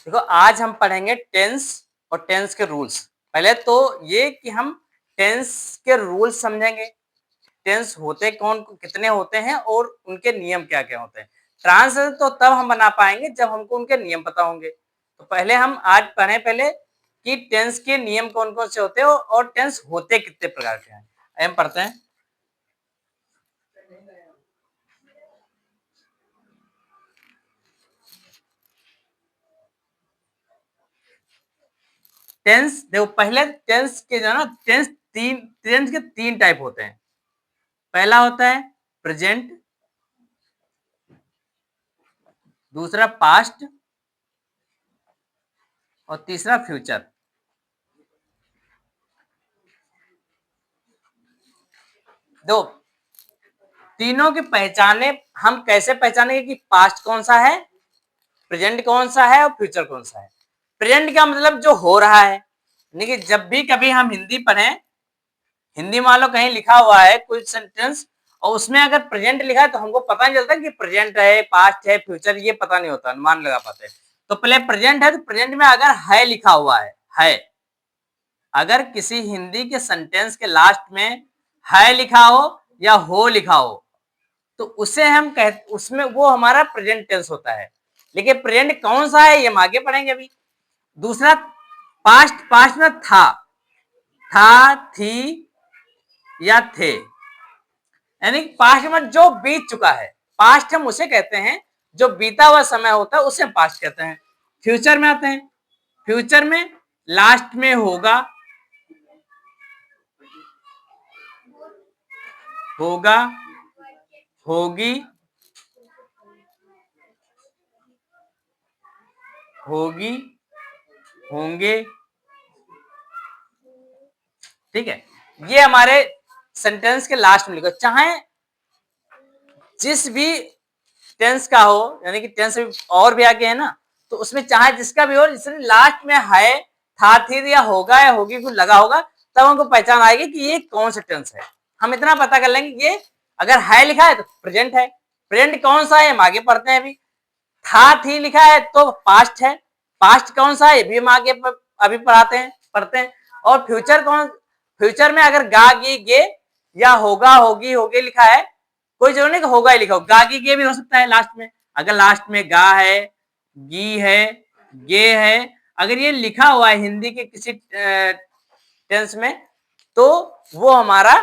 देखो आज हम पढ़ेंगे टेंस और टेंस के रूल्स। पहले तो ये कि हम टेंस के रूल्स समझेंगे, टेंस होते कौन कितने होते हैं और उनके नियम क्या क्या होते हैं। ट्रांसलेशन तो तब हम बना पाएंगे जब हमको उनके नियम पता होंगे। तो पहले हम आज पढ़े पहले कि टेंस के नियम कौन कौन से होते हैं और टेंस होते कितने प्रकार के हैं। हम पढ़ते हैं। टेंस देखो, पहले टेंस के जो ना टेंस के तीन टाइप होते हैं। पहला होता है प्रेजेंट, दूसरा पास्ट और तीसरा फ्यूचर। दो तीनों की पहचाने हम कैसे पहचानेंगे कि पास्ट कौन सा है, प्रेजेंट कौन सा है और फ्यूचर कौन सा है। प्रेजेंट का मतलब जो हो रहा है, यानी कि जब भी कभी हम हिंदी पढ़ें, हिंदी मान लो कहीं लिखा हुआ है कुछ सेंटेंस और उसमें अगर प्रेजेंट लिखा है तो हमको पता नहीं चलता कि प्रेजेंट है, पास्ट है, फ्यूचर, ये पता नहीं होता, अनुमान लगा पाते। तो पहले प्रेजेंट है तो प्रेजेंट में अगर है लिखा हुआ है, अगर किसी हिंदी के सेंटेंस के लास्ट में है लिखा हो या हो लिखा हो तो उसे हम उसमें वो हमारा प्रेजेंट टेंस होता है। लेकिन प्रेजेंट कौन सा है ये हम आगे पढ़ेंगे अभी। दूसरा पास्ट, पास्ट में था, थी या थे, यानी पास्ट में जो बीत चुका है, पास्ट हम उसे कहते हैं जो बीता हुआ समय होता है उसे हम पास्ट कहते हैं। फ्यूचर में आते हैं। फ्यूचर में लास्ट में होगा, होगा, होगी, होगी, होंगे, ठीक है। ये हमारे सेंटेंस के लास्ट में लिखो, चाहे जिस भी टेंस का हो, यानी कि टेंस और भी आगे है ना, तो उसमें चाहे जिसका भी हो, इसमें लास्ट में है, था, थी या होगा या होगी कुछ लगा होगा, तब हमको पहचान आएगी कि ये कौन सा टेंस है। हम इतना पता कर लेंगे ये अगर है लिखा है तो प्रेजेंट है। प्रेजेंट कौन सा है हम आगे पढ़ते हैं अभी। था, थी लिखा है तो पास्ट है। पास्ट कौन सा है भी हम आगे अभी पढ़ते हैं। और फ्यूचर में अगर गा, गी, गे या होगा, होगी, होगे लिखा है, कोई जरूरी नहीं कि होगा ही लिखा हो, गा, गी, गे भी हो सकता है लास्ट में। अगर लास्ट में गा है, गी है, गे है, अगर ये लिखा हुआ है हिंदी के किसी टेंस में तो वो हमारा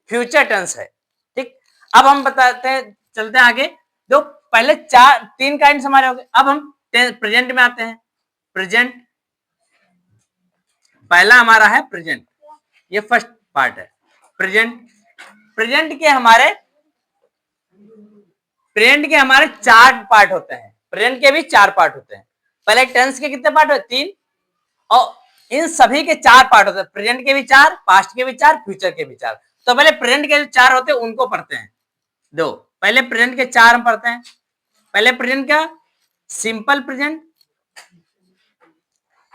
फ्यूचर टेंस है। ठीक, अब हम बताते हैं, चलते हैं आगे। जो पहले तीन काइंड हमारे हो गए, अब हम प्रेजेंट में आते हैं। प्रेजेंट पहला हमारा है प्रेजेंट, ये फर्स्ट पार्ट है प्रेजेंट। प्रेजेंट के हमारे चार पार्ट होते हैं। प्रेजेंट के भी चार पार्ट होते हैं। पहले टेंस के कितने पार्ट होते हैं? तीन, और इन सभी के चार पार्ट होते हैं। प्रेजेंट के भी चार, पास्ट के भी चार, फ्यूचर के भी चार। तो पहले प्रेजेंट के जो चार होते हैं उनको पढ़ते हैं। दो पहले प्रेजेंट के चार हम पढ़ते हैं। पहले प्रेजेंट का सिंपल प्रेजेंट,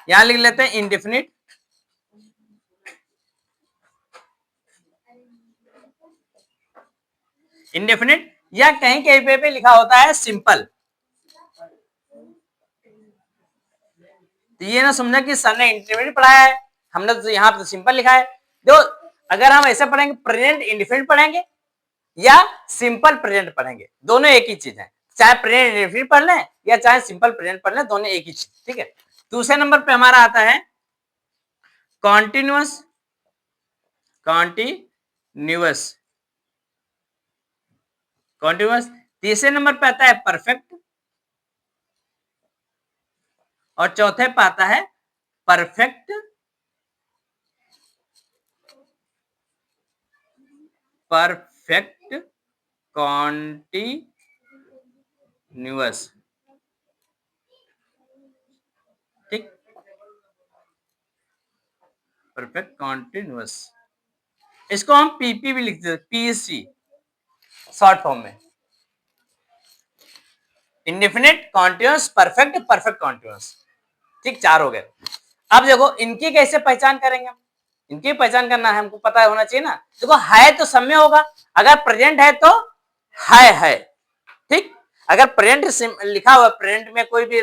यहां लिख लेते हैं इंडेफिनिट। इंडेफिनिट या कहीं कहीं पे लिखा होता है सिंपल। तो ये ना समझा कि सर ने इंडेफिनिट पढ़ाया है, हमने तो यहाँ पे सिंपल लिखा है। जो अगर हम ऐसे पढ़ेंगे प्रेजेंट इंडेफिनिट पढ़ेंगे या सिंपल प्रेजेंट पढ़ेंगे, दोनों एक ही चीज है। चाहे प्रेजेंट इंडेफिनिट पढ़ लें या चाहे सिंपल प्रेजेंट पढ़ लें, दोनों एक ही चीज, ठीक है। दूसरे नंबर पे हमारा आता है कॉन्टिन्यूअस। कॉन्टिन्यूअस कॉन्टिन्यूअस तीसरे नंबर पे आता है परफेक्ट और चौथे पे आता है परफेक्ट कॉन्टिन्यूअस, ठीक, परफेक्ट कॉन्टिन्यूअस। इसको हम पीपी भी लिखते हैं, पीसी शॉर्ट फॉर्म में। Indefinite, continuous, perfect, perfect continuous, ठीक, चार हो गए। अब देखो इनकी कैसे पहचान करेंगे हम। इनकी पहचान करना है हमको पता होना चाहिए ना। देखो है तो सब में होगा, अगर प्रेजेंट है तो है, ठीक। अगर प्रेजेंट लिखा हुआ, प्रेजेंट में कोई भी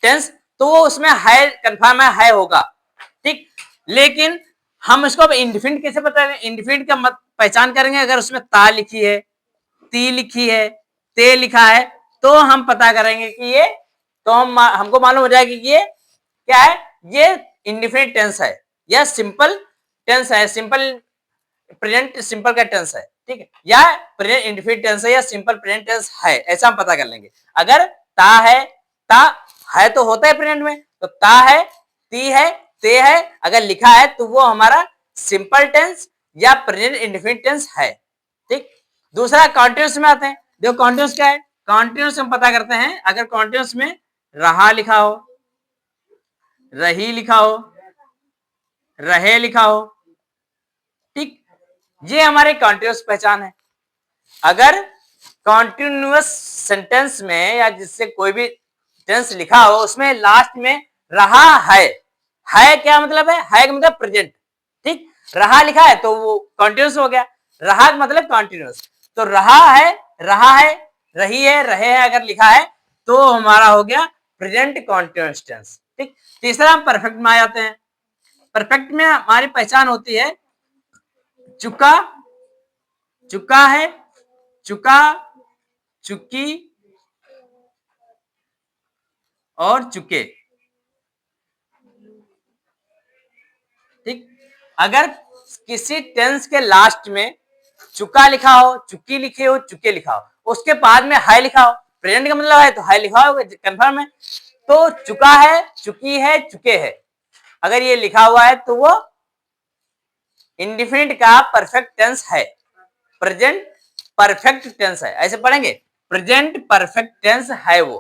टेंस, तो वो उसमें है, कंफर्म है होगा, ठीक। लेकिन हम इसको अब इंडिफिनिट कैसे पता करें? इंडिफिनिट का पहचान करेंगे अगर उसमें ता लिखी है, ती लिखी है, ते लिखा है, तो हम पता करेंगे कि ये, तो हमको मालूम हो जाएगा कि ये क्या है, ये इंडिफिनिट टेंस है या सिंपल टेंस है, सिंपल प्रेजेंट सिंपल का टेंस है, ठीक है, या प्रेजेंट इंडिफिनिट टेंस है या सिंपल प्रेजेंट टेंस है, ऐसा हम पता कर लेंगे। अगर ता है तो होता है प्रेजेंट में, तो ता है, ती है, ते है, अगर लिखा है तो वो हमारा सिंपल टेंस या प्रेजेंट इंडिफिनिट टेंस है, ठीक। दूसरा कॉन्टिन्यूस में आते हैं। देखो कॉन्टिन्यूस क्या है? कॉन्टिन्यूस हम पता करते हैं अगर कॉन्टिन्यूस में रहा लिखा हो, रही लिखा हो, रहे लिखा हो, ठीक, ये हमारे कॉन्टिन्यूस पहचान है। अगर कॉन्टिन्यूअस सेंटेंस में या जिससे कोई भी टेंस लिखा हो उसमें लास्ट में रहा है क्या मतलब है का मतलब प्रेजेंट, ठीक। रहा लिखा है तो वो कॉन्टिन्यूअस हो गया, रहा मतलब कॉन्टिन्यूअस, तो रहा है, रही है, रहे है अगर लिखा है तो हमारा हो गया प्रेजेंट कॉन्टिन्यूअस टेंस, ठीक। तीसरा हम परफेक्ट में आ जाते हैं। परफेक्ट में हमारी पहचान होती है चुका, चुका है, चुका, चुकी और चुके, ठीक। अगर किसी टेंस के लास्ट में चुका लिखा हो, चुकी लिखी हो, चुके लिखा हो, उसके बाद में है लिखा हो, प्रेजेंट का मतलब है तो है लिखा हो, कंफर्म है, तो चुका है, चुकी है, चुके है, अगर ये लिखा हुआ है तो वो इंडिफिनिट का परफेक्ट टेंस है, प्रेजेंट परफेक्ट टेंस है, ऐसे पढ़ेंगे, प्रेजेंट परफेक्ट टेंस है वो,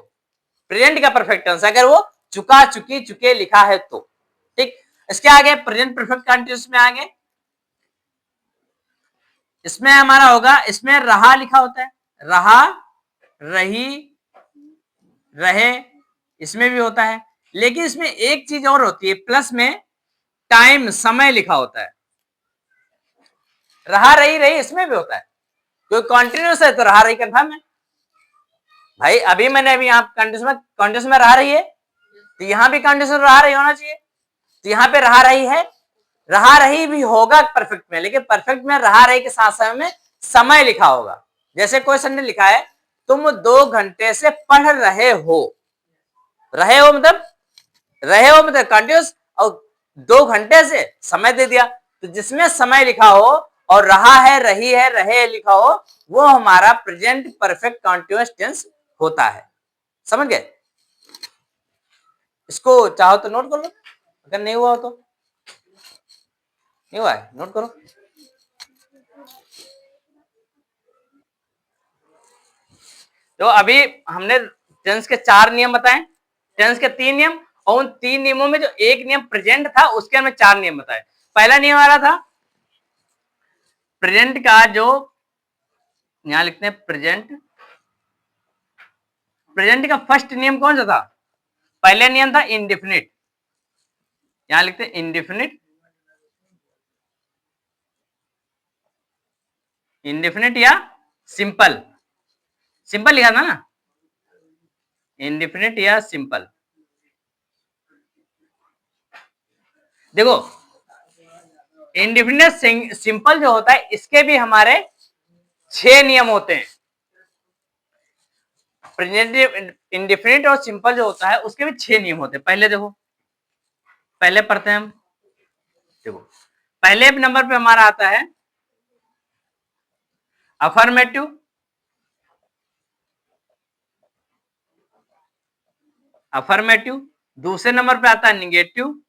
प्रेजेंट का परफेक्ट टेंस अगर वो चुका, चुकी, चुके लिखा है तो, ठीक। इसके आगे प्रेजेंट परफेक्ट कंटीन्यूअस में आगे, इसमें हमारा होगा, इसमें रहा लिखा होता है, रहा, रही, रहे, इसमें भी होता है, लेकिन इसमें एक चीज और होती है, प्लस में टाइम, समय लिखा होता है। रहा, रही, रही इसमें भी होता है, क्योंकि कॉन्टिन्यूस है तो रहा, रही कंफर्म है भाई। अभी मैंने अभी यहाँ कंटीन्यूस में रहा रही है, तो यहाँ भी कंटीन्यूस रहा रही होना चाहिए, तो यहाँ पे रहा रही है, रहा रही भी होगा परफेक्ट में, लेकिन परफेक्ट में रहा रही के साथ साथ में समय लिखा होगा। जैसे क्वेश्चन ने लिखा है तुम 2 घंटे से पढ़ रहे हो, मतलब कंटिन्यूस, और 2 घंटे से समय दे दिया, तो जिसमें समय लिखा हो और रहा है, रही है, रहे लिखा हो, वो हमारा प्रेजेंट परफेक्ट कंटिन्यूअस टेंस होता है। समझ गए? इसको चाहो तो नोट कर लो, अगर नहीं हुआ हो तो, नहीं हुआ है नोट करो। तो अभी हमने टेंस के 4 नियम बताए, टेंस के 3 नियम, और उन 3 नियमों में जो एक नियम प्रेजेंट था उसके हमने 4 नियम बताए। पहला नियम आ रहा था प्रेजेंट का, जो यहां लिखते हैं प्रेजेंट का फर्स्ट नियम कौन सा था? पहले नियम था इंडेफिनिट, यहां लिखते हैं इंडेफिनिट, इंडेफिनिट या सिंपल, सिंपल लिखा था ना, इंडेफिनिट या सिंपल। देखो इंडेफिनिट सिंपल जो होता है इसके भी हमारे 6 नियम होते हैं। प्रेजेंट इंडेफिनिट और सिंपल जो होता है उसके भी 6 नियम होते हैं। पहले देखो, पहले पढ़ते हैं हम। देखो पहले नंबर पे हमारा आता है अफर्मेटिव, अफर्मेटिव, दूसरे नंबर पे आता है निगेटिव,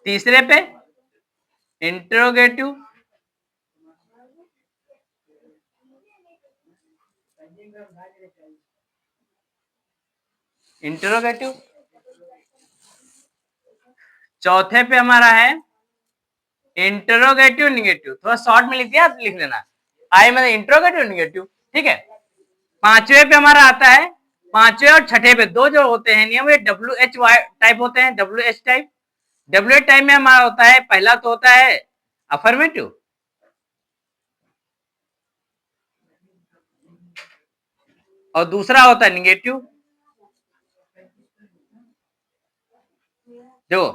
तीसरे पे इंटरोगेटिव, इंटरोगेटिव, चौथे पे हमारा है इंटरोगेटिव निगेटिव, थोड़ा शॉर्ट में लिख दिया, आप लिख लेना, आई मतलब इंटरोगेटिव निगेटिव, ठीक है। पांचवें पे हमारा आता है, पांचवें और छठे पे दो जो होते हैं नियम, ये WH टाइप होते हैं, WH टाइप। WH टाइप में हमारा होता है, पहला तो होता है अफर्मेटिव, और दूसरा होता है निगेटिव, देखो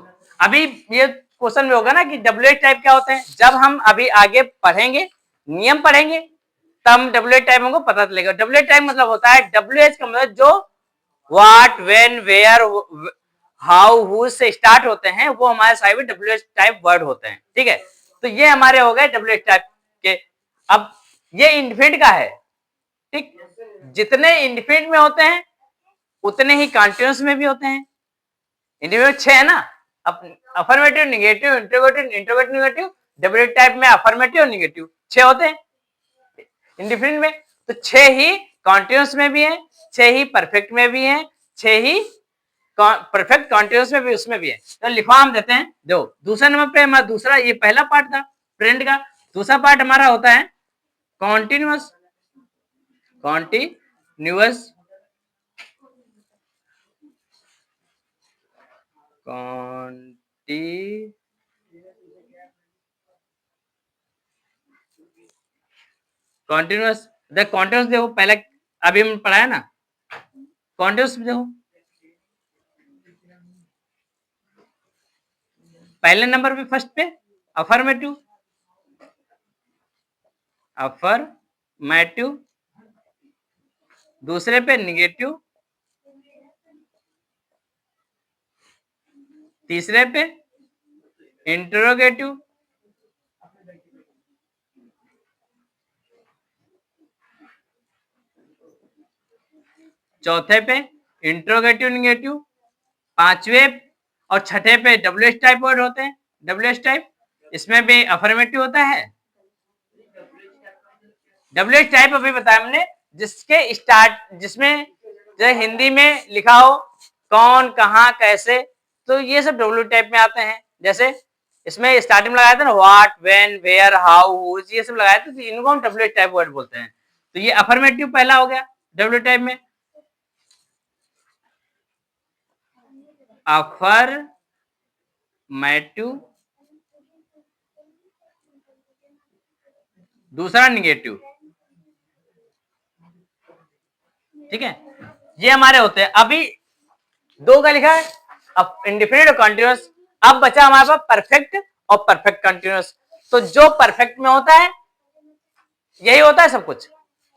अभी ये क्वेश्चन में होगा ना कि डब्ल्यू टाइप क्या होते हैं, जब हम अभी आगे पढ़ेंगे, नियम पढ़ेंगे, तब डब्ल्यू टाइप हमको पता चलेगा। डब्ल्यू टाइप मतलब होता है, डब्ल्यू एच का मतलब जो what, when, where, how, who से स्टार्ट होते हैं वो हमारे साइड में डब्ल्यू एच टाइप वर्ड होते हैं। ठीक है, तो ये हमारे हो गए डब्ल्यू एच टाइप के। अब ये इंडिफिनिट का है। ठीक, जितने इंडिफिनिट में होते हैं उतने ही कॉन्टिन्यूअस में भी होते हैं। इंडिफिनिट 6 है ना, affirmative, negative, interrogative, interrogative, negative. W type में अफर्मेटिव और निगेटिव 6 होते हैं इंडिफिनिट में। तो 6 ही कॉन्टिन्यूअस में भी है, 6 ही परफेक्ट में भी है, 6 ही परफेक्ट कॉन्टिन्यूअस में भी, उसमें भी है। तो लिफाम देते हैं। जो दूसरा नंबर पे हमारा दूसरा, ये पहला पार्ट था प्रेजेंट का, दूसरा पार्ट हमारा होता है continuous. Continuous, continuous. The continuous देखो, पहले अभी हम पढ़ाया ना कॉन्टिन्यूअस। देखो पहले नंबर पे, फर्स्ट पे अफर्मेटिव, अफर्मेटिव, दूसरे पे निगेटिव, तीसरे पे इंटरोगेटिव, चौथे पे इंट्रोगेटिव निगेटिव, पांचवें और छठे पे डब्ल्यू एच टाइप वर्ड होते हैं। डब्ल्यू एच टाइप, इसमें भी अफर्मेटिव होता है। डब्ल्यू एच टाइप अभी बताया हमने, जिसके स्टार्ट, जिसमें जो हिंदी में लिखा हो कौन, कहां, कैसे, तो ये सब डब्ल्यू टाइप में आते हैं। जैसे इसमें स्टार्टिंग में लगाया था ना what, when, where, how, whose, ये सब लगाया था, तो इनको हम डब्ल्यू टाइप वर्ड बोलते हैं। तो ये अफर्मेटिव पहला हो गया डब्ल्यू टाइप में। अफर्मेटिव, दूसरा निगेटिव। ठीक है, ये हमारे होते हैं। अभी दो का लिखा है, अब इंडिफिनिट और कंटीन्यूअस। अब बचा हमारे पास परफेक्ट और परफेक्ट कंटीन्यूअस। तो जो परफेक्ट में होता है यही होता है सब कुछ।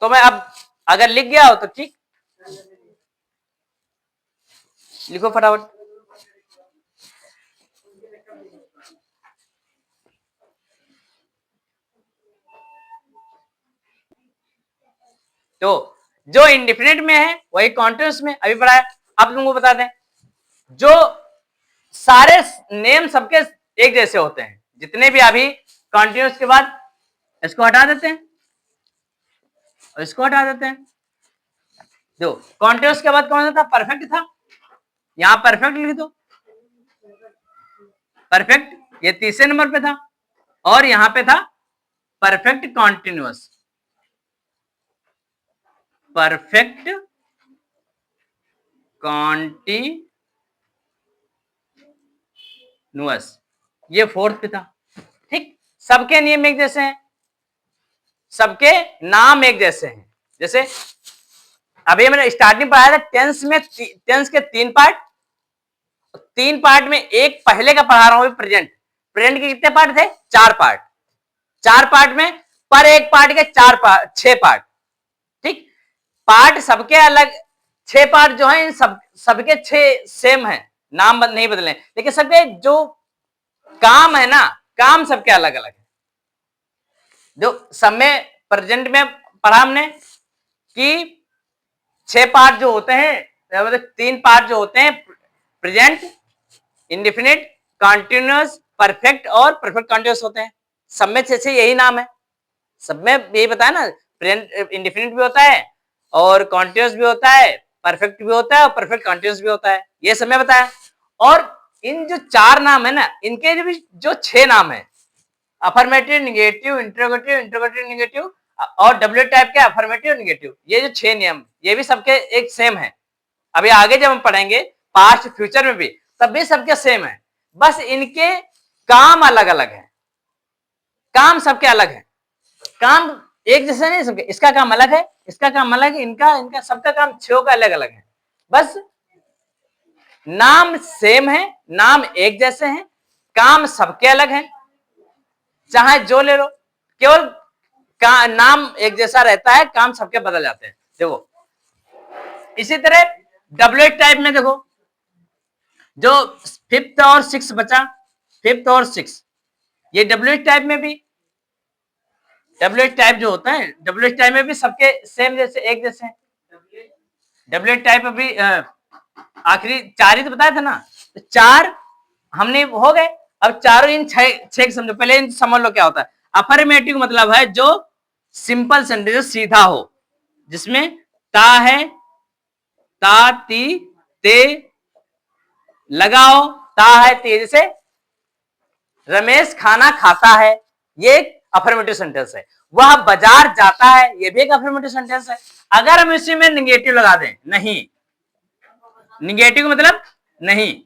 तो मैं अब अगर लिख गया हो तो ठीक, लिखो फटाफट। तो जो इंडिफिनिट में है वही कॉन्टिन्यूअस में अभी पढ़ा है। अब तुमको बता दें, जो सारे नेम सबके एक जैसे होते हैं, जितने भी अभी कॉन्टिन्यूअस के बाद इसको हटा देते हैं और इसको हटा देते हैं। जो कॉन्टिन्यूअस के बाद कौन सा था, परफेक्ट था, यहां परफेक्ट लिख दो, परफेक्ट ये तीसरे नंबर पे था, और यहां पे था परफेक्ट कॉन्टिन्यूअस, परफेक्ट कॉन्टिन्यूअस, ये फोर्थ पे था। ठीक, सबके नियम एक जैसे हैं, सबके नाम एक जैसे हैं। जैसे अभी मैंने स्टार्टिंग पढ़ाया था टेंस में, टेंस के 3 पार्ट, 3 पार्ट में एक पहले का पढ़ा रहा हूं प्रेजेंट। प्रेजेंट के कितने पार्ट थे, 4 पार्ट। 4 पार्ट में पर एक पार्ट के 4 पार्ट, 6 पार्ट। ठीक, पार्ट सबके अलग, 6 पार्ट जो है सबके 6 सेम है, नाम नहीं बदले, लेकिन सबके जो काम है ना, काम सबके अलग अलग है। जो सब में प्रेजेंट में पढ़ा हमने कि 6 पार्ट जो होते हैं, मतलब 3 पार्ट जो होते हैं, प्रेजेंट, इंडिफिनिट, कॉन्टिन्यूअस, परफेक्ट और परफेक्ट कॉन्टिन्यूअस होते हैं। सब में 6 यही नाम है। सब में यही बताया ना, प्रेजेंट इंडिफिनिट भी होता है और कॉन्टिन्यूअस भी होता है, परफेक्ट भी होता है और परफेक्ट कॉन्टिन्यूअस भी होता है, ये सब में बताया। और इन जो 4 नाम है ना, इनके भी जो 6 नाम है, affirmative, negative, interrogative, interrogative negative और डब्ल्यू टाइप के अफर्मेटिव निगेटिव, ये जो 6 नियम, ये भी सबके एक सेम है। अभी आगे जब हम पढ़ेंगे पास्ट फ्यूचर में भी, तब भी सबके सेम है, बस इनके काम अलग अलग है। काम सबके अलग है, काम एक जैसे नहीं सबके, इसका काम अलग है, इसका काम अलग है, इनका इनका सबका काम 6 का अलग अलग है। बस नाम सेम है, नाम एक जैसे हैं, काम सबके अलग हैं, चाहे जो ले लो, केवल नाम एक जैसा रहता है, काम सबके बदल जाते हैं। देखो इसी तरह डबलेट टाइप में देखो, जो फिफ्थ और सिक्स बचा, फिफ्थ और सिक्स, ये डबलेट टाइप में भी, डबलेट टाइप जो होता है, डबलेट टाइप में भी सबके सेम जैसे एक जैसे हैं। डबलेट टाइप अभी आखिरी चार ही तो बताया था ना, तो चार हमने हो गए। अब चारों इन छह समझो, पहले इन समझ लो क्या होता है। अफर्मेटिव मतलब है जो सिंपल सेंटेंस सीधा हो, जिसमें ता है, ता ती ते, लगाओ ता है ते, जैसे रमेश खाना खाता है, ये एक अफर्मेटिव सेंटेंस है। वह बाजार जाता है, ये भी एक अफर्मेटिव सेंटेंस है। अगर हम इसी में निगेटिव लगा दें, नहीं, निगेटिव मतलब नहीं,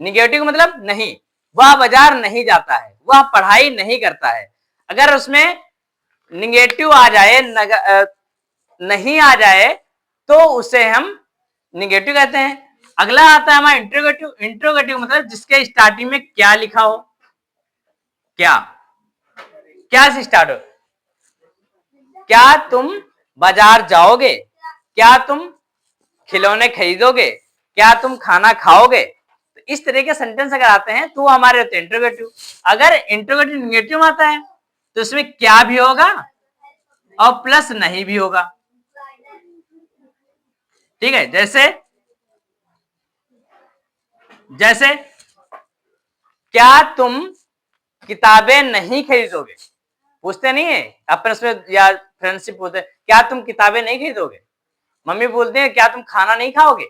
निगेटिव मतलब नहीं, वह बाजार नहीं जाता है, वह पढ़ाई नहीं करता है, अगर उसमें निगेटिव आ जाए, नहीं आ जाए, तो उसे हम निगेटिव कहते हैं। अगला आता है हमारा इंट्रोगेटिव। इंट्रोगेटिव मतलब जिसके स्टार्टिंग में क्या लिखा हो, क्या, क्या से स्टार्ट हो, क्या तुम बाजार जाओगे, क्या तुम खिलौने खरीदोगे, क्या तुम खाना खाओगे, तो इस तरह के सेंटेंस अगर आते हैं तो हमारे होते हैं इंट्रोगेटिव। अगर इंट्रोगेटिव निगेटिव आता है तो इसमें क्या भी होगा और प्लस नहीं भी होगा, ठीक है। जैसे जैसे क्या तुम किताबें नहीं खरीदोगे, पूछते नहीं है अपन उसमें, या फ्रेंडशिप पूछते क्या तुम किताबें नहीं खरीदोगे, मम्मी बोलते हैं क्या तुम खाना नहीं खाओगे।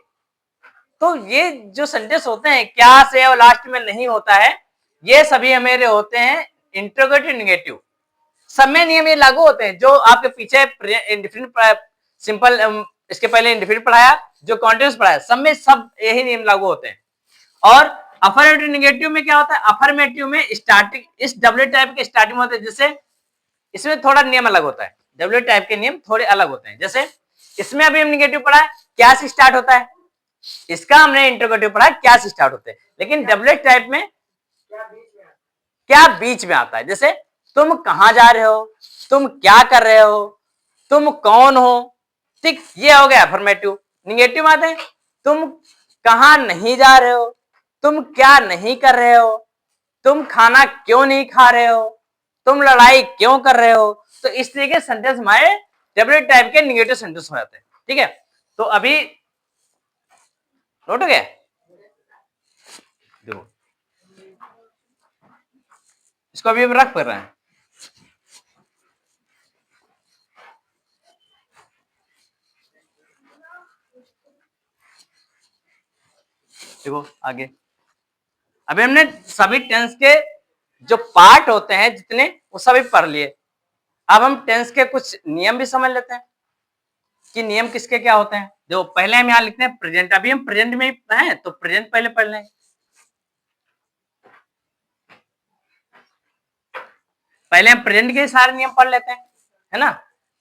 तो ये जो सेंटेंस होते हैं क्या से और लास्ट में नहीं होता है, ये सभी हमारे होते हैं इंट्रोगेटिव निगेटिव। सब में नियम ये लागू होते हैं, जो आपके पीछे इंडिफिनिट सिंपल, इसके पहले इंडिफिनिट पढ़ाया, जो कॉन्टिन्यूस पढ़ाया, सब में सब यही नियम लागू होते हैं। और अफर्मेटिव निगेटिव में क्या होता है, अफर्मेटिव में स्टार्टिंग इस डबलेट टाइप के स्टार्टिंग में होते हैं, जैसे इसमें थोड़ा नियम अलग होता है, डबलेट टाइप के नियम थोड़े अलग होते हैं। जैसे इसमें अभी हम निगेटिव पढ़ा है, क्या से स्टार्ट होता है, इसका हमने इंट्रोगेटिव पढ़ा क्या से स्टार्ट होते हैं, लेकिन डबलेट टाइप में क्या बीच में आता है। जैसे तुम कहां जा रहे हो, तुम क्या कर रहे हो, तुम कौन हो, ठीक, ये हो गया अफर्मेटिव। निगेटिव आते हैं तुम कहां नहीं जा रहे हो, तुम क्या नहीं कर रहे हो, तुम खाना क्यों नहीं खा रहे हो, तुम लड़ाई क्यों कर रहे हो। तो इस तरीके के सेंटेंस हमारे डबलेट टाइप के निगेटिव सेंटेंस हो जाते हैं, ठीक है। तो अभी नोट हो गया, देखो इसको अभी हम रख कर रहे हैं। देखो आगे, अभी हमने सभी टेंस के जो पार्ट होते हैं जितने, वो सभी पढ़ लिए। अब हम टेंस के कुछ नियम भी समझ लेते हैं कि नियम किसके क्या होते हैं। जो पहले हम यहाँ लिखते हैं प्रेजेंट, अभी हम प्रेजेंट में हैं तो प्रेजेंट पहले पढ़ लें। पहले हम प्रेजेंट के सारे नियम पढ़ लेते हैं, है ना।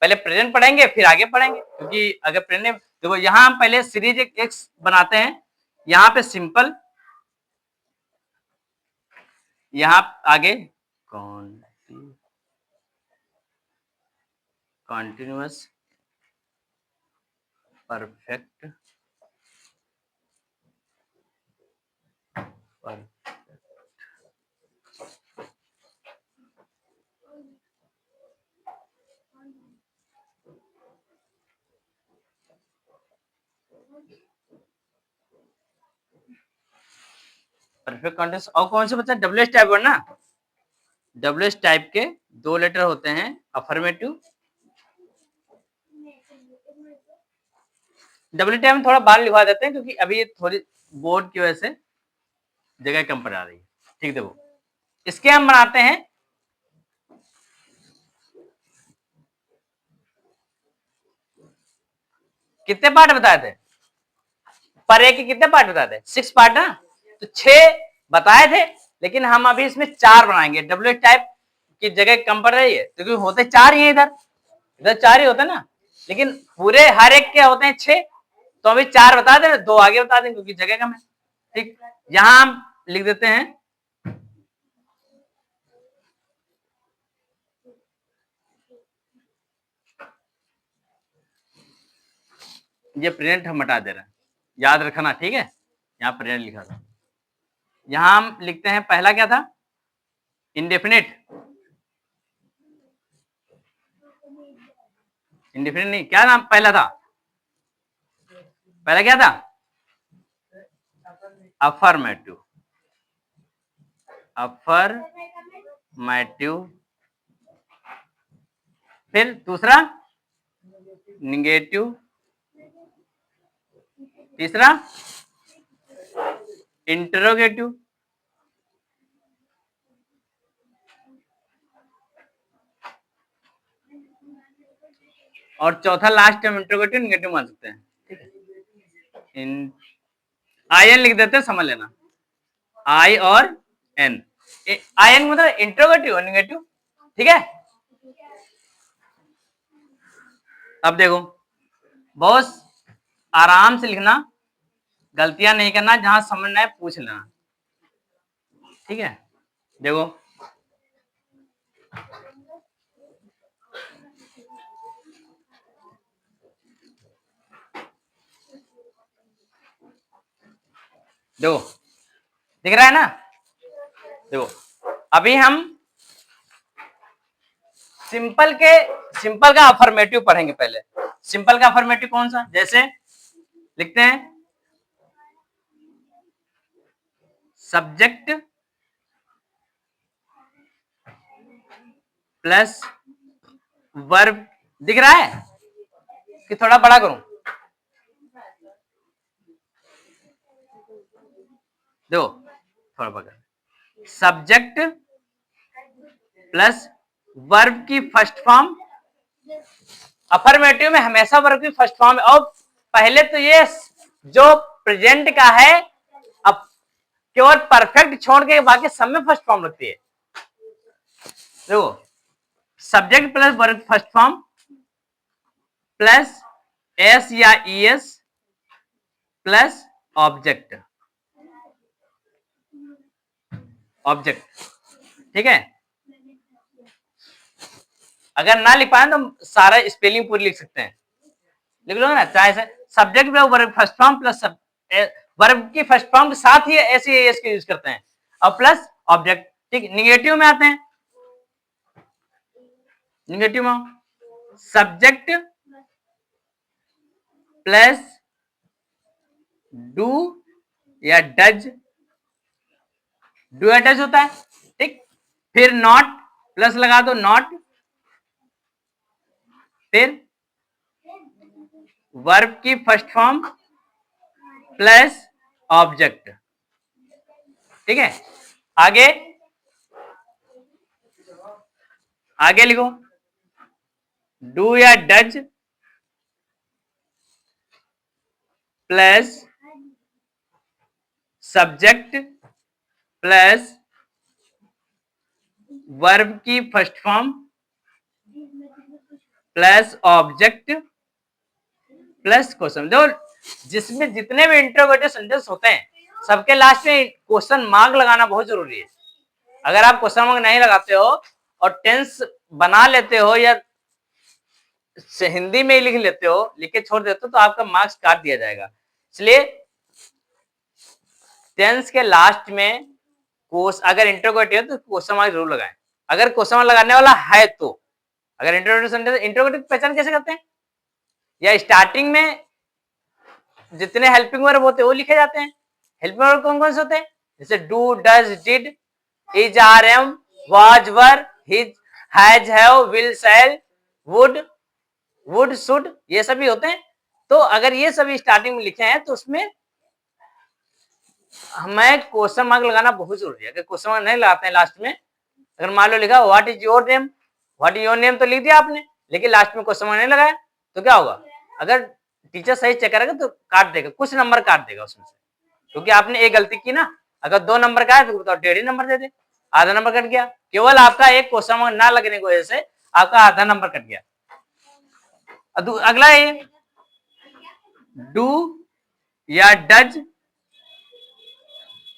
पहले प्रेजेंट पढ़ेंगे फिर आगे पढ़ेंगे, क्योंकि अगर प्रेजेंट देखो यहाँ हम पहले सीरीज एक बनाते हैं, यहाँ पे सिंपल, यहाँ आगे कॉन्टिन्यूअस परफेक्ट परफेक्ट कॉन्टिन्यूअस, और कौन से बच्चा डब्ल्यूएच टाइप ना, डब्ल्यूएच टाइप के दो लेटर होते हैं, अफर्मेटिव। डब्ल्यू टाइप में थोड़ा बाहर लिखवा देते हैं क्योंकि अभी थोड़ी बोर्ड की वजह से जगह कम पड़ जा रही है, ठीक। देखो इसके हम बनाते हैं कितने पार्ट बताए थे, पर एक के कितने पार्ट बताए थे, 6 पार्ट ना, तो 6 बताए थे, लेकिन हम अभी इसमें 4 बनाएंगे। डब्ल्यू टाइप की जगह कम पड़ रही है क्योंकि होते 4 ही है, इधर इधर 4 ही होते ना, लेकिन पूरे हर एक के होते हैं 6, तो अभी 4 बता दें, 2 आगे बता दें क्योंकि जगह कम है। ठीक, यहां हम लिख देते हैं ये प्रेजेंट हम हटा दे रहे हैं, याद रखना, ठीक है। यहाँ प्रेजेंट लिखा था, यहां हम लिखते हैं पहला क्या था, इंडेफिनिट, इंडेफिनिट नहीं, क्या नाम पहला था, पहला क्या था, अफर्मेटिव, अफर्मेटिव, फिर दूसरा निगेटिव, तीसरा इंटरोगेटिव, और चौथा लास्ट टाइम इंटरोगेटिव निगेटिव मान सकते हैं, ठीक है। आई एन लिख देते हैं, समझ लेना, आई और एन, आई एन मतलब इंटरोगेटिव और निगेटिव, ठीक है। अब देखो बहुत आराम से लिखना, गलतियां नहीं करना, जहां समझना है पूछ लेना, ठीक है। देखो देखो दिख रहा है ना, देखो अभी हम सिंपल का अफर्मेटिव पढ़ेंगे पहले। सिंपल का अफर्मेटिव कौन सा, जैसे लिखते हैं सब्जेक्ट प्लस वर्ब, दिख रहा है कि थोड़ा बड़ा करूं, देखो थोड़ा बड़ा, सब्जेक्ट प्लस वर्ब की फर्स्ट फॉर्म, अफर्मेटिव में हमेशा वर्ब की फर्स्ट फॉर्म, और पहले तो ये जो प्रेजेंट का है, अब केवल परफेक्ट छोड़ के बाकी सब में फर्स्ट फॉर्म लगती है। देखो subject plus verb first form plus S या E S plus object, object, ठीक है। अगर ना लिख पाए तो सारा स्पेलिंग पूरी लिख सकते हैं, लिख लो ना, चाहे subject plus verb first form plus verb की फर्स्ट फॉर्म के साथ ही एस या एस के यूज करते हैं, और प्लस ऑब्जेक्ट, ठीक। निगेटिव में आते हैं, निगेटिव में सब्जेक्ट प्लस डू या डज, डू या डज होता है, ठीक। फिर नॉट प्लस लगा दो, नॉट, फिर वर्ब की फर्स्ट फॉर्म प्लस ऑब्जेक्ट, ठीक है। आगे आगे लिखो, डू या does plus subject plus verb की first form plus object plus question. देखो जिसमें जितने भी इंटरोगेटिव सेंटेंस होते हैं सबके लास्ट में क्वेश्चन मार्क लगाना बहुत जरूरी है। अगर आप क्वेश्चन मार्क नहीं लगाते हो और टेंस बना लेते हो या हिंदी में ही लिख लेते हो, लिख के छोड़ देते हो, तो आपका मार्क्स काट दिया जाएगा। इसलिए टेंस के लास्ट में अगर इंटरोगेटिव है तो क्वेश्चन मार्क जरूर लगाएं, अगर क्वेश्चन मार्क लगाने वाला है तो। अगर इंटरोगेटिव सेंटेंस, इंटरोगेटिव पहचान कैसे करते हैं, या स्टार्टिंग में जितने हेल्पिंग वर्ब होते हैं वो लिखे जाते हैं। हेल्पिंग वर्ब कौन कौन से होते हैं, जैसे do, does, did, is, are, am, was, were, his, has, have, will, shall, would, should, ये सभी होते हैं। तो अगर ये सभी स्टार्टिंग में लिखे हैं तो उसमें हमें क्वेश्चन मार्क लगाना बहुत जरूरी है। अगर क्वेश्चन मार्क नहीं लगाते हैं लास्ट में, अगर मान लो लिखा what is your name, what is your name तो लिख दिया आपने, लेकिन लास्ट में क्वेश्चन मार्क नहीं लगाया तो क्या होगा, अगर टीचर सही चेक करेगा तो काट देगा, कुछ नंबर काट देगा उसमें से, क्योंकि आपने एक गलती की ना। अगर 2 नंबर का है तो बताओ 1.5 नंबर दे दे, आधा नंबर कट गया, केवल आपका एक क्वेश्चन मार्क ना लगने की वजह से आपका आधा नंबर कट गया। अगला ये डू या does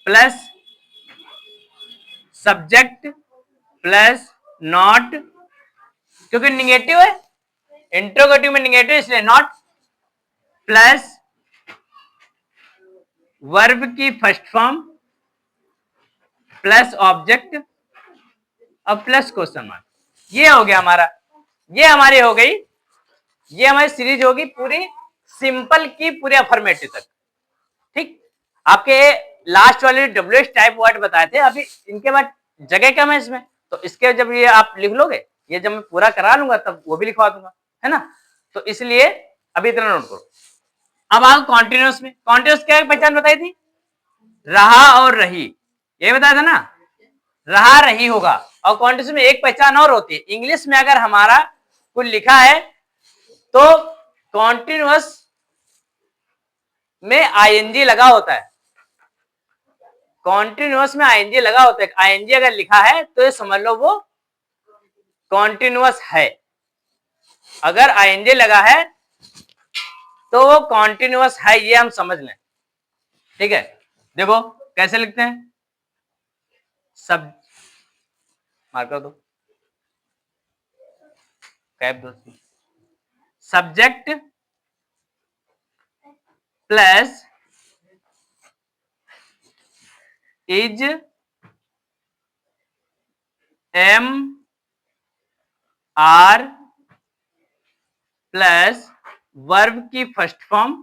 plus subject plus not, क्योंकि निगेटिव है, इंट्रोगेटिव में निगेटिव इसलिए नॉट, प्लस वर्ब की फर्स्ट फॉर्म प्लस ऑब्जेक्ट और प्लस क्वेश्चन मार्क। ये हो गया हमारा, ये हमारी हो गई, ये हमारी सीरीज होगी पूरी सिंपल की पूरे अफर्मेटिव तक। ठीक, आपके लास्ट वाले डब्ल्यू टाइप वर्ड बताए थे, अभी इनके बाद जगह कम है इसमें, तो इसके जब ये आप लिख लोगे, ये जब मैं पूरा करा लूंगा तब वो भी लिखवा दूंगा, है ना। तो इसलिए अभी इतना नोट करो। अब आओ कॉन्टिन्यूस में। कॉन्टिन्यूस क्या पहचान बताई थी? रहा और रही, ये बताया था ना, रहा रही होगा। और कॉन्टिन्यूस में एक पहचान और होती है, इंग्लिश में अगर हमारा कुछ लिखा है तो कॉन्टिन्यूस में आईएनजी लगा होता है, कॉन्टिन्यूस में आईएनजी लगा होता है। आईएनजी अगर लिखा है तो ये समझ लो वो कॉन्टिन्यूस है, अगर आईएनजी लगा है तो वो कॉन्टिन्यूस है, ये हम समझ लें। ठीक है, देखो कैसे लिखते हैं, सब मार्कर दो, कैप दो, subject plus is am are plus verb की first form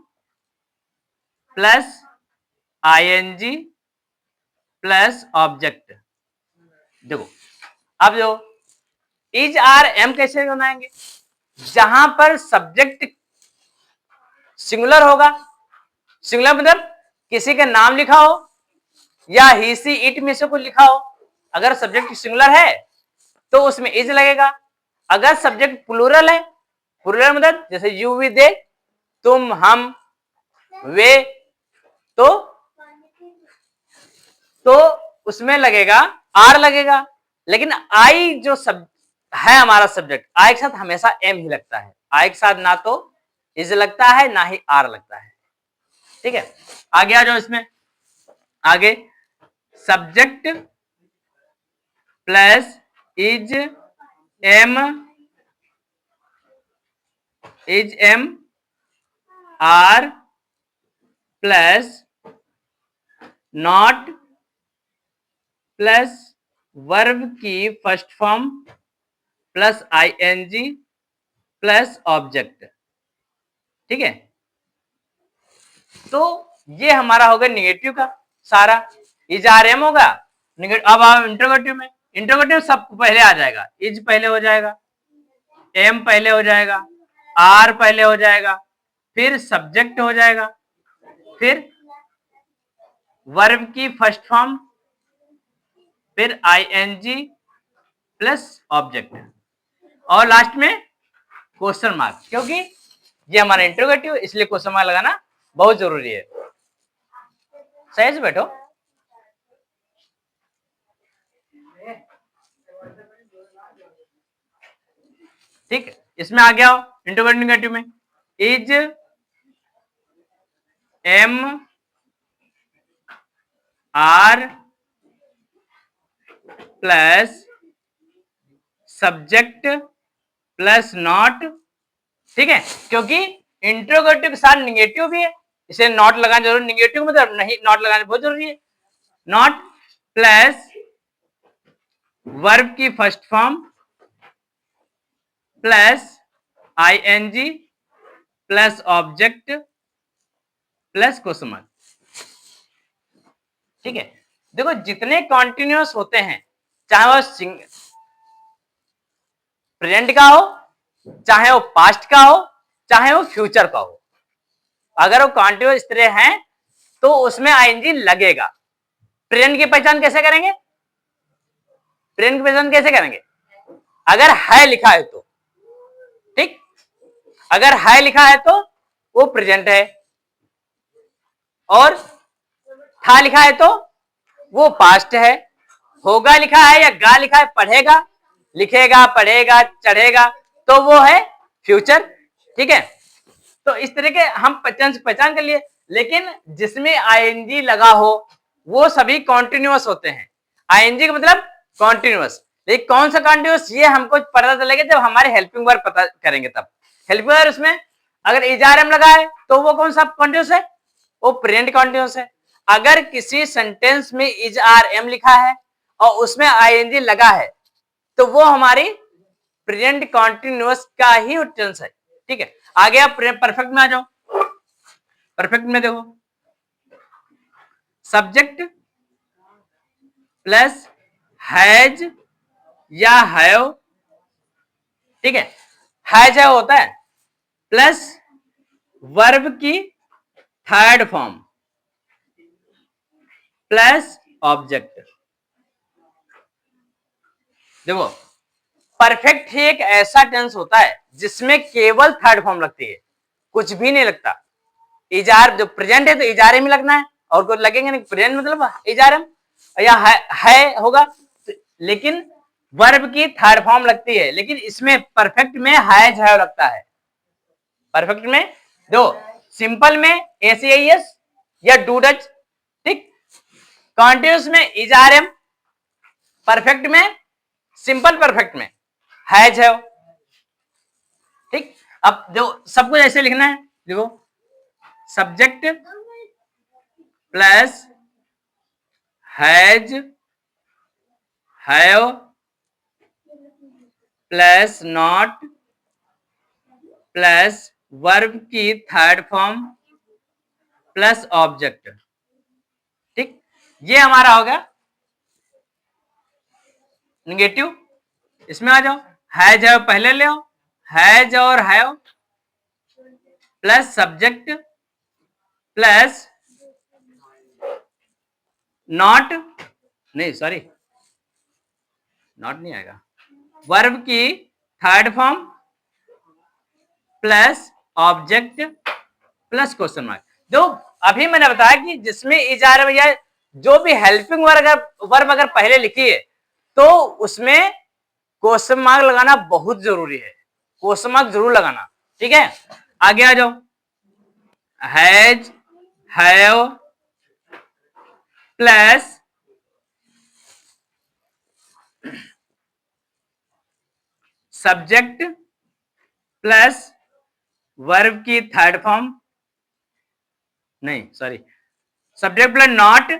plus ING plus object. देखो अब जो इज आर एम कैसे बनाएंगे, जहां पर सब्जेक्ट सिंगुलर होगा, सिंगुलर मतलब किसी का नाम लिखा हो या ही सी इट में से कुछ लिखा हो, अगर सब्जेक्ट सिंगुलर है तो उसमें इज लगेगा। अगर सब्जेक्ट प्लूरल है, प्लूरल मतलब जैसे यू वी दे, तुम हम वे, तो उसमें लगेगा आर लगेगा। लेकिन आई जो है हमारा सब्जेक्ट, आई के साथ हमेशा एम ही लगता है, आई के साथ ना तो इज लगता है ना ही आर लगता है। ठीक है, आगे आ जाओ इसमें, आगे subject plus is am are plus not plus verb की first form plus ING plus object. ठीक है, तो ये हमारा होगा निगेटिव का सारा, इज आर एम होगा निगेटिव। अब आप इंट्रोगेटिव में, इंट्रोगेटिव सब पहले आ जाएगा, इज पहले हो जाएगा, एम पहले हो जाएगा, आर पहले हो जाएगा, फिर सब्जेक्ट हो जाएगा, फिर वर्ब की फर्स्ट फॉर्म, फिर आईएनजी प्लस ऑब्जेक्ट, और लास्ट में क्वेश्चन मार्क, क्योंकि ये हमारा इंट्रोगेटिव इसलिए क्वेश्चन मार्क लगाना बहुत जरूरी है। सही से बैठो। ठीक है, इसमें आ गया इंट्रोगेटिव निगेटिव में, is am are plus subject plus not. ठीक है, क्योंकि इंट्रोगेटिव के साथ निगेटिव भी है, इसे नॉट लगाना जरूरी, निगेटिव मतलब नहीं, नॉट लगाना बहुत जरूरी है। नॉट प्लस वर्ब की first form plus ING plus object plus question mark. ठीक है, देखो जितने कॉन्टिन्यूअस होते हैं, चाहे वो प्रेजेंट का हो, चाहे वो पास्ट का हो, चाहे वो फ्यूचर का हो, अगर वो कॉन्टिन्यूअस इस तरह हैं तो उसमें आईएनजी लगेगा। प्रेजेंट की पहचान कैसे करेंगे, प्रेजेंट की पहचान कैसे करेंगे, अगर है लिखा है तो, ठीक, अगर है लिखा है तो वो प्रेजेंट है, और था लिखा है तो वो पास्ट है, होगा लिखा है या गा लिखा है, पढ़ेगा, लिखेगा, पढ़ेगा, चढ़ेगा, तो वो है फ्यूचर। ठीक है, तो इस तरह के हम पहचान कर लिए। लेकिन जिसमें आईएनजी लगा हो वो सभी कॉन्टिन्यूअस होते हैं। आईएनजी का मतलब कॉन्टिन्यूअस। लेकिन कौन सा कॉन्टिन्यूअस, ये हमको पता चलेगा जब हमारे हेल्पिंग वर्ब पता करेंगे तब। हेल्पिंग वर्ब उसमें अगर इजारम लगा है तो वो कौन सा कॉन्टिन्यूअस है, वो प्रेजेंट कॉन्टिन्यूअस है। अगर किसी सेंटेंस में इज आर एम लिखा है और उसमें आईएनजी लगा है तो वो हमारी प्रेजेंट कॉन्टिन्यूअस का ही टेंस है। ठीक है, आगे आप परफेक्ट में आ जाओ। परफेक्ट में देखो, सब्जेक्ट प्लस हैज या हैव, ठीक है, हैज है होता है प्लस वर्ब की थर्ड फॉर्म प्लस ऑब्जेक्ट। देखो, परफेक्ट ही एक ऐसा टेंस होता है जिसमें केवल थर्ड फॉर्म लगती है, कुछ भी नहीं लगता। इजार जो प्रेजेंट है तो इजारे में लगना है और कुछ लगेंगे नहीं। प्रेजेंट मतलब इजारम या है होगा, लेकिन वर्ब की थर्ड फॉर्म लगती है। लेकिन इसमें परफेक्ट में हैज है लगता है। परफेक्ट में दो, सिंपल में एसीएस या डू डच, ठीक। कॉन्टिन्यूअस में इजारम, परफेक्ट में सिंपल परफेक्ट में हैज है, ठीक। अब जो सब कुछ ऐसे लिखना है, देखो subject plus has have plus not plus verb की थर्ड फॉर्म प्लस ऑब्जेक्ट, ठीक। ये हमारा हो गया निगेटिव। इसमें आ जाओ, हैज हैव पहले ले आओ, हैज और have plus subject plus not, नहीं सॉरी नॉट नहीं आएगा, वर्ब की third form plus object plus question mark. जो अभी मैंने बताया कि जिसमें इजार या जो भी हेल्पिंग वर्ब अगर पहले लिखी है तो उसमें क्वेश्चन मार्क लगाना बहुत जरूरी है। क्वेश्चन मार्क जरूर लगाना, ठीक है। आगे आ जाओ, has have plus subject plus verb की थर्ड फॉर्म, नहीं sorry, subject plus not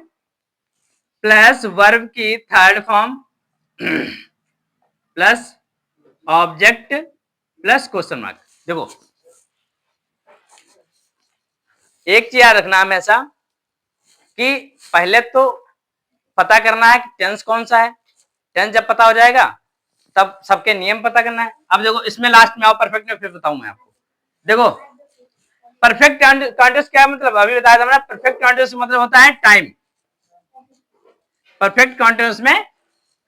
plus verb की third form plus object plus question mark. देखो, एक चीज याद रखना हमेशा कि पहले तो पता करना है कि टेंस कौन सा है। टेंस जब पता हो जाएगा तब सबके नियम पता करना है। अब देखो, इसमें लास्ट में आओ परफेक्ट में, फिर बताऊं मैं आपको। देखो, परफेक्ट कॉन्टिन्यूअस क्या मतलब, अभी बताया था मैंने, परफेक्ट कॉन्टिन्यूअस मतलब होता है टाइम। परफेक्ट कॉन्टिन्यूअस में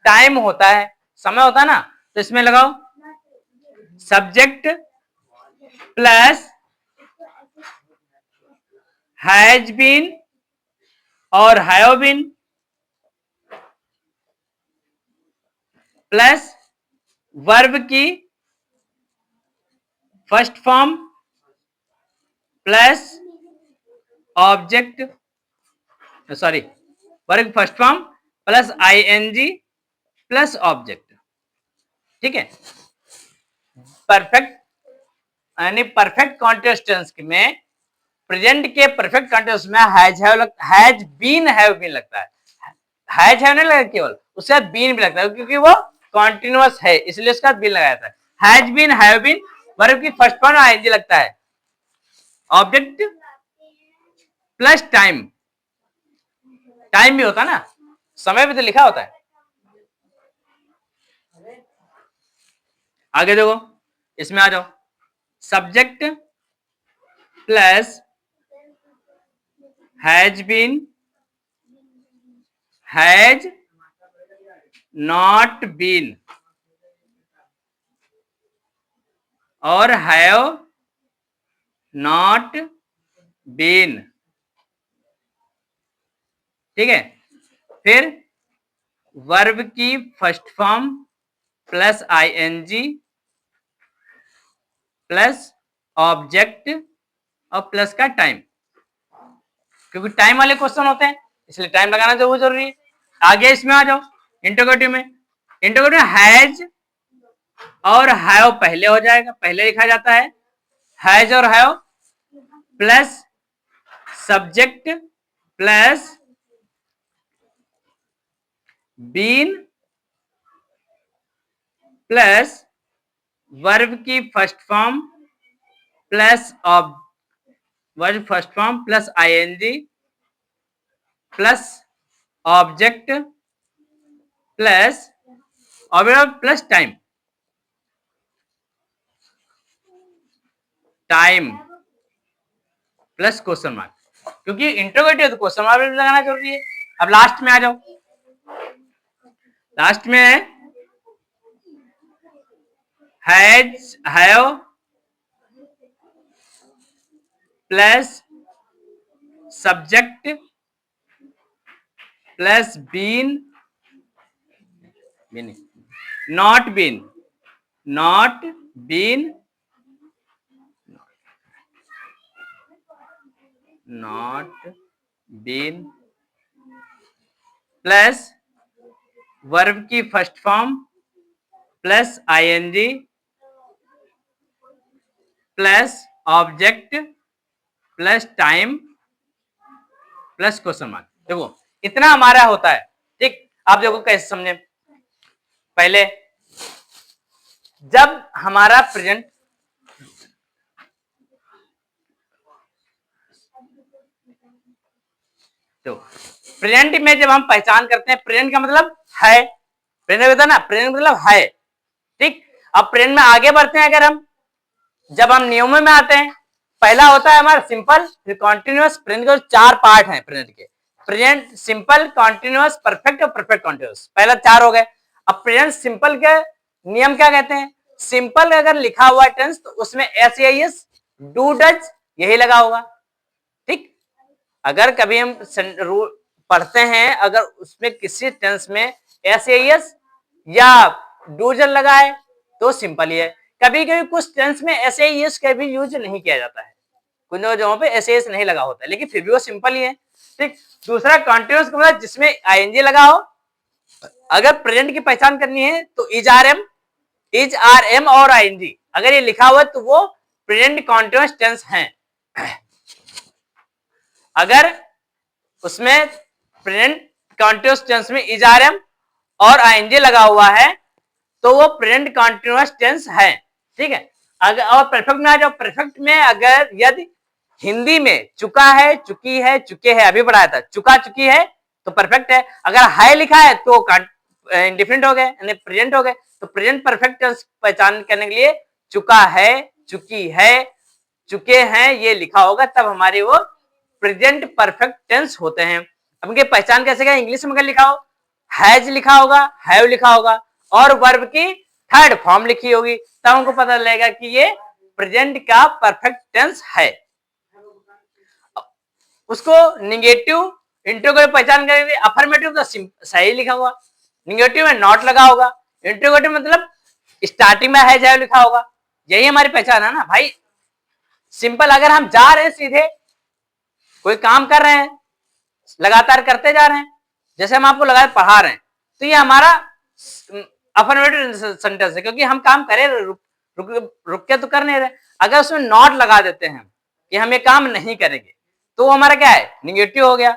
टाइम होता है, समय होता है ना। तो इसमें लगाओ सब्जेक्ट प्लस हैज बीन और हैव बीन प्लस वर्ब की first form plus object, sorry, verb first form plus ING plus object, ठीक है। परफेक्ट यानी परफेक्ट कॉन्टिन्यूअस टेंस में प्रेजेंट के परफेक्ट कॉन्टिन्यूअस में हैज बीन हैव बीन लगता है। हैज हैव नहीं लगता, केवल उसके बाद बीन भी लगता है क्योंकि वो कॉन्टिन्यूअस है, इसलिए उसका बीन लगाया था। Has been have been verb की फर्स्ट फॉर्म आईएनजी लगता है। ऑब्जेक्ट प्लस टाइम, टाइम भी होता है ना, समय भी तो लिखा होता है। आगे देखो, इसमें आ जाओ, subject plus has been has not been और हैव नॉट बीन, ठीक है। फिर वर्ब की first form plus ING plus object और प्लस का टाइम, क्योंकि टाइम वाले क्वेश्चन होते हैं इसलिए टाइम लगाना तो वो जरूरी है। आगे इसमें आ जाओ इंटरोगेटिव में। इंटरोगेटिव हैज और हैव पहले हो जाएगा, पहले लिखा जाता है हैज और have plus subject plus been plus verb की first form plus verb first form plus ING plus object plus object plus time plus question mark, क्योंकि इंटरोगेटिव है तो क्वेश्चन मार्क भी लगाना जरूरी है। अब लास्ट में आ जाओ, लास्ट में has have plus subject plus been not been plus verb की first form plus ING plus object plus time plus question mark. देखो इतना हमारा होता है, ठीक। आप देखो कैसे समझे। पहले जब हमारा प्रेजेंट तो प्रेजेंट में जब हम पहचान करते हैं, प्रेजेंट का मतलब है, प्रेजेंट होता है ना, प्रेजेंट मतलब है, ठीक। अब प्रेजेंट में आगे बढ़ते हैं, अगर हम जब हम नियमों में आते हैं, पहला होता है हमारा सिंपल, फिर कॉन्टिन्यूअस। प्रेजेंट के 4 पार्ट हैं प्रेजेंट के, प्रेजेंट सिंपल, कॉन्टिन्यूअस, परफेक्ट और परफेक्ट कॉन्टिन्यूअस। पहला 4 हो गए। अब प्रेजेंट सिंपल के नियम क्या कहते हैं? सिंपल अगर लिखा हुआ है टेंस तो उसमें एस डू डज यही लगा होगा, ठीक। अगर कभी हम पढ़ते हैं, अगर उसमें किसी टेंस में एस या डूजन लगा है तो सिंपल ही है। कभी कभी कुछ टेंस में एस का भी यूज नहीं किया जाता है, कुछ जगहों पे एस नहीं लगा होता है, लेकिन फिर भी वो सिंपल ही है, ठीक। दूसरा कॉन्टिन्यूअस का मतलब जिसमें आईएनजी लगा हो। अगर प्रेजेंट की पहचान करनी है तो इज आर एम और आईएनजी अगर ये लिखा हुआ है तो वो प्रेजेंट कॉन्टिन्यूअस टेंस है। अगर उसमें प्रेजेंट कॉन्टिन्यूअस टेंस में इज आर एम और आईएनजी लगा हुआ है तो वो प्रेजेंट कॉन्टिन्यूअस टेंस है, ठीक है। अगर और परफेक्ट में आ जाओ, परफेक्ट में अगर यदि हिंदी में चुका है, चुकी है, चुके हैं, अभी पढ़ाया था, चुका चुकी है तो परफेक्ट है। अगर है लिखा है तो इंडिफिनिट हो गए, यानी प्रेजेंट हो गए। तो प्रेजेंट परफेक्ट टेंस पहचान करने के लिए चुका है, चुकी है, चुके हैं ये लिखा होगा, तब हमारे वो प्रेजेंट परफेक्ट टेंस होते हैं। अब इनकी पहचान कैसे करें? इंग्लिश में अगर लिखा हो, हैज लिखा होगा, हैव लिखा होगा और वर्ब की थर्ड फॉर्म लिखी होगी, तब हमको पता लगेगा कि ये प्रेजेंट का परफेक्ट टेंस है। उसको निगेटिव इंट्रोगेटिव पहचान करेंगे। अफर्मेटिव तो सही लिखा हुआ, निगेटिव में नॉट लगा होगा, इंट्रोगेटिव मतलब स्टार्टिंग में हैज हैव लिखा होगा। यही हमारी पहचान है ना भाई। सिंपल अगर हम जा रहे हैं सीधे कोई काम कर रहे हैं, लगातार करते जा रहे हैं, जैसे हम आपको लगातार पढ़ा रहे हैं, तो ये हमारा अफर्मेटिव सेंटेंस है, क्योंकि हम काम करें, रुक के तो कर नहीं रहे। अगर उसमें नॉट लगा देते हैं कि हम ये काम नहीं करेंगे तो वो हमारा क्या है? निगेटिव हो गया।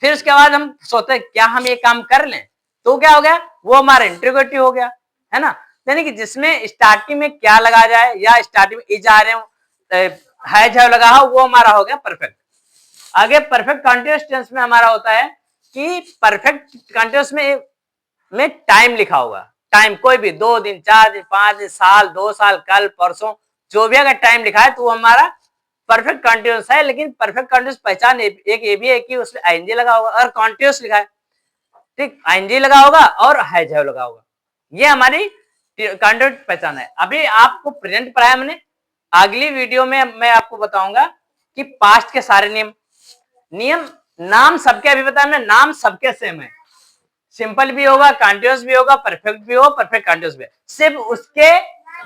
फिर उसके बाद हम सोचते हैं क्या हम ये काम कर लें, तो क्या हो गया? वो हमारा इंट्रोगेटिव हो गया, है ना। यानी कि जिसमें स्टार्टिंग में क्या लगा जाए या स्टार्टिंग में इज आ रहे हो लगा हो, वो हमारा हो गया परफेक्ट। आगे परफेक्ट कॉन्टिन्यूअस टेंस में हमारा होता है कि परफेक्ट कॉन्टिन्यूअस में टाइम लिखा होगा। टाइम कोई भी 2 दिन, 4 दिन, 5 दिन, साल, 2 साल, कल, परसों, जो भी अगर टाइम लिखा है तो वो हमारा परफेक्ट कॉन्टिन्यूअस है। लेकिन परफेक्ट कॉन्टिन्यूअस पहचान एक ये भी है कि उसमें आईएनजी लगा होगा और कॉन्टिन्यूअस लिखा है, ठीक, आईएनजी लगा होगा और हैज हैव लगा होगा। ये हमारी कॉन्टिन्यूअस पहचान है। अभी आपको प्रेजेंट पढ़ाया मैंने, अगली वीडियो में मैं आपको बताऊंगा कि पास्ट के सारे नियम नाम सबके, अभी बताया मैंने, नाम सबके सेम है। सिंपल भी होगा, कॉन्टिन्यूअस भी होगा, परफेक्ट भी हो, परफेक्ट कॉन्टिन्यूअस भी, सिर्फ उसके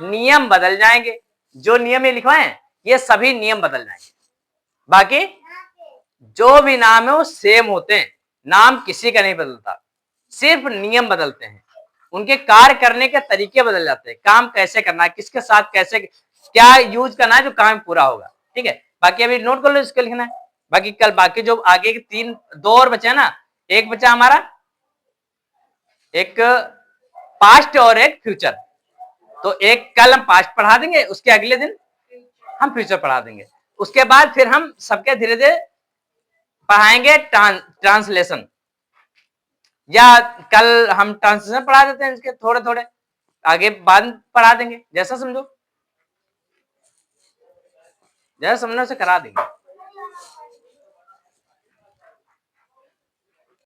नियम बदल जाएंगे। जो नियम ये लिखवाए हैं ये सभी नियम बदल जाएंगे, बाकी जो भी नाम है वो सेम होते हैं। नाम किसी का नहीं बदलता, सिर्फ नियम बदलते हैं, उनके कार्य करने के तरीके बदल जाते हैं, काम कैसे करना है, किसके साथ कैसे क्या यूज करना है जो काम पूरा होगा। ठीक है, बाकी अभी नोट कर लो, इसको लिखना है। बाकी कल बाकी जो आगे के 2 और बचे ना, एक बचा हमारा एक पास्ट और एक फ्यूचर। तो एक कल हम पास्ट पढ़ा देंगे, उसके अगले दिन हम फ्यूचर पढ़ा देंगे, उसके बाद फिर हम सबके धीरे धीरे पढ़ाएंगे ट्रांसलेशन, या कल हम ट्रांसलेशन पढ़ा देते हैं इसके थोड़े थोड़े, आगे बाद में पढ़ा देंगे, जैसा समझो, जैसा समझना उसे करा देंगे।